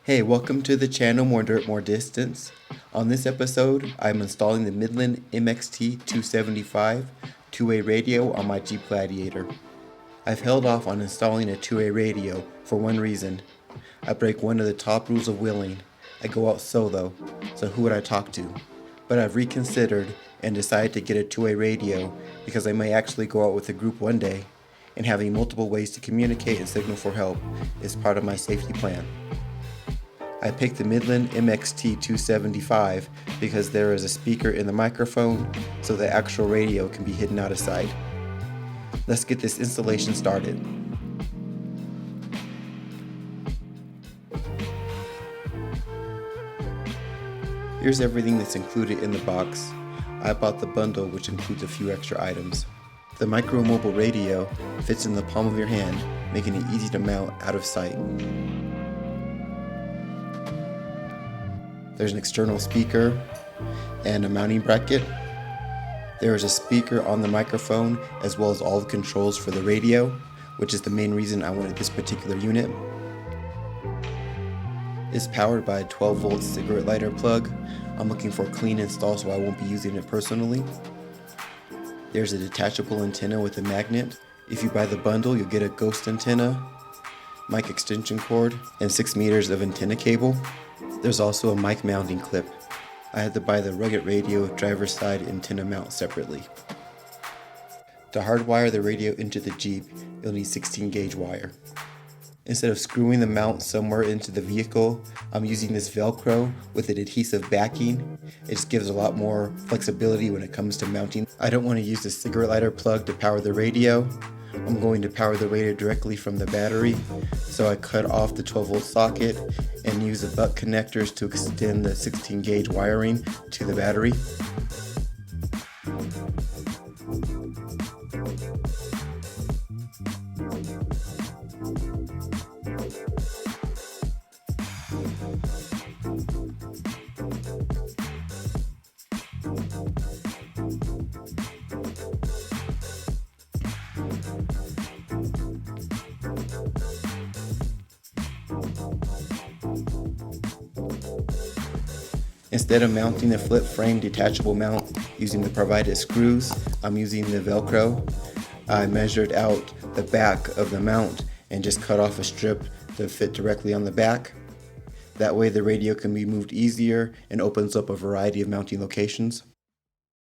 Hey, welcome to the channel More Dirt, More Distance. On this episode, I'm installing the Midland MXT275 two-way radio on my Jeep Gladiator. I've held off on installing a two-way radio for one reason. I break one of the top rules of wheeling. I go out solo, so who would I talk to? But I've reconsidered and decided to get a two-way radio because I may actually go out with a group one day, and having multiple ways to communicate and signal for help is part of my safety plan. I picked the Midland MXT275 because there is a speaker in the microphone, so the actual radio can be hidden out of sight. Let's get this installation started. Here's everything that's included in the box. I bought the bundle, which includes a few extra items. The micro mobile radio fits in the palm of your hand, making it easy to mount out of sight. There's an external speaker and a mounting bracket. There is a speaker on the microphone as well as all the controls for the radio, which is the main reason I wanted this particular unit. It's powered by a 12-volt cigarette lighter plug. I'm looking for a clean install so I won't be using it personally. There's a detachable antenna with a magnet. If you buy the bundle, you'll get a ghost antenna, mic extension cord, and 6 meters of antenna cable. There's also a mic mounting clip. I had to buy the rugged radio driver's side antenna mount separately. To hardwire the radio into the Jeep, you'll need 16 gauge wire. Instead of screwing the mount somewhere into the vehicle, I'm using this Velcro with an adhesive backing. It just gives a lot more flexibility when it comes to mounting. I don't want to use the cigarette lighter plug to power the radio. I'm going to power the radio directly from the battery, so I cut off the 12-volt socket and use the butt connectors to extend the 16 gauge wiring to the battery. Instead of mounting the flip frame detachable mount using the provided screws, I'm using the Velcro. I measured out the back of the mount and just cut off a strip to fit directly on the back. That way the radio can be moved easier and opens up a variety of mounting locations.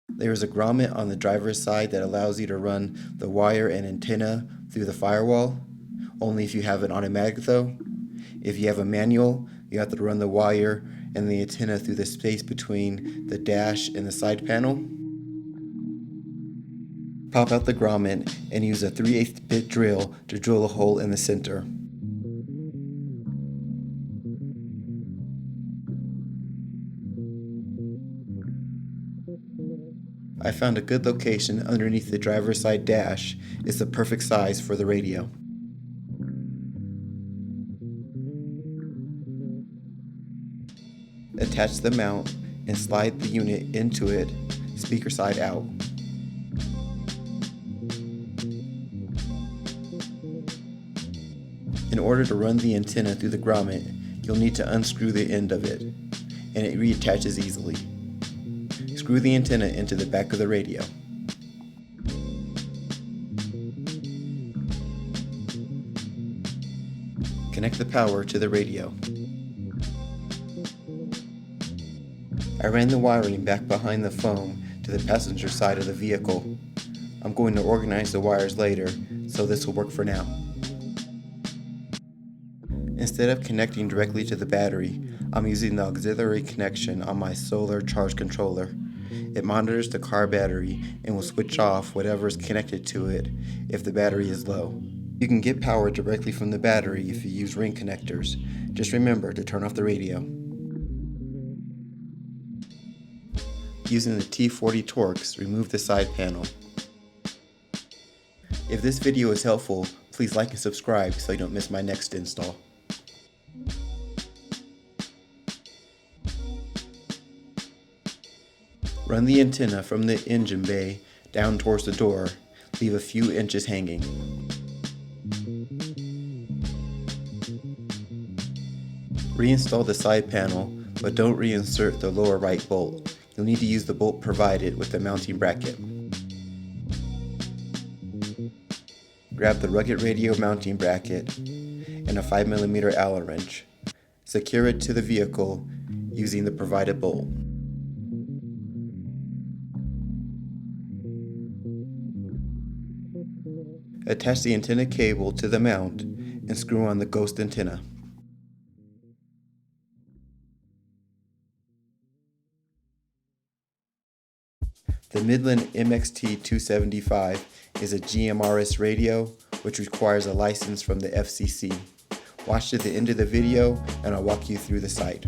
There is a grommet on the driver's side that allows you to run the wire and antenna through the firewall, only if you have an automatic though. If you have a manual, you have to run the wire and the antenna through the space between the dash and the side panel. Pop out the grommet and use a 3/8 bit drill to drill a hole in the center. I found a good location underneath the driver's side dash. It's the perfect size for the radio. Attach the mount and slide the unit into it, speaker side out. In order to run the antenna through the grommet, you'll need to unscrew the end of it, and it reattaches easily. Screw the antenna into the back of the radio. Connect the power to the radio. I ran the wiring back behind the foam to the passenger side of the vehicle. I'm going to organize the wires later, so this will work for now. Instead of connecting directly to the battery, I'm using the auxiliary connection on my solar charge controller. It monitors the car battery and will switch off whatever is connected to it if the battery is low. You can get power directly from the battery if you use ring connectors. Just remember to turn off the radio. Using the T40 Torx, remove the side panel. If this video is helpful, please like and subscribe so you don't miss my next install. Run the antenna from the engine bay down towards the door, leave a few inches hanging. Reinstall the side panel, but don't reinsert the lower right bolt. You'll need to use the bolt provided with the mounting bracket. Grab the rugged radio mounting bracket and a 5mm Allen wrench. Secure it to the vehicle using the provided bolt. Attach the antenna cable to the mount and screw on the ghost antenna. The Midland MXT275 is a GMRS radio which requires a license from the FCC. Watch to the end of the video and I'll walk you through the site.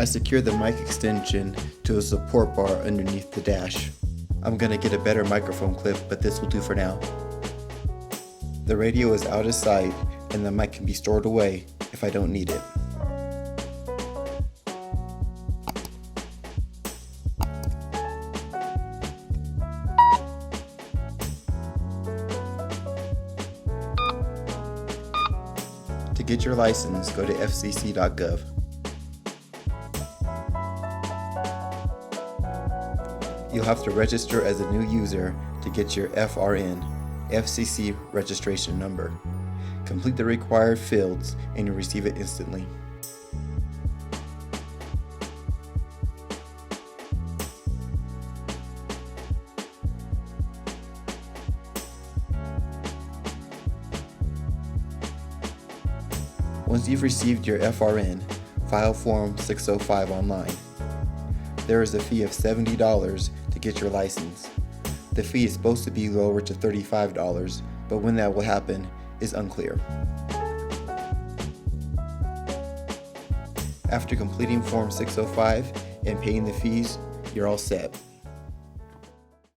I secured the mic extension to a support bar underneath the dash. I'm gonna get a better microphone clip, but this will do for now. The radio is out of sight and the mic can be stored away if I don't need it. To get your license, go to fcc.gov. You'll have to register as a new user to get your FRN, FCC registration number. Complete the required fields and you'll receive it instantly. Once you've received your FRN, file Form 605 online. There is a fee of $70 to get your license. The fee is supposed to be lowered to $35, but when that will happen is unclear. After completing Form 605 and paying the fees, you're all set.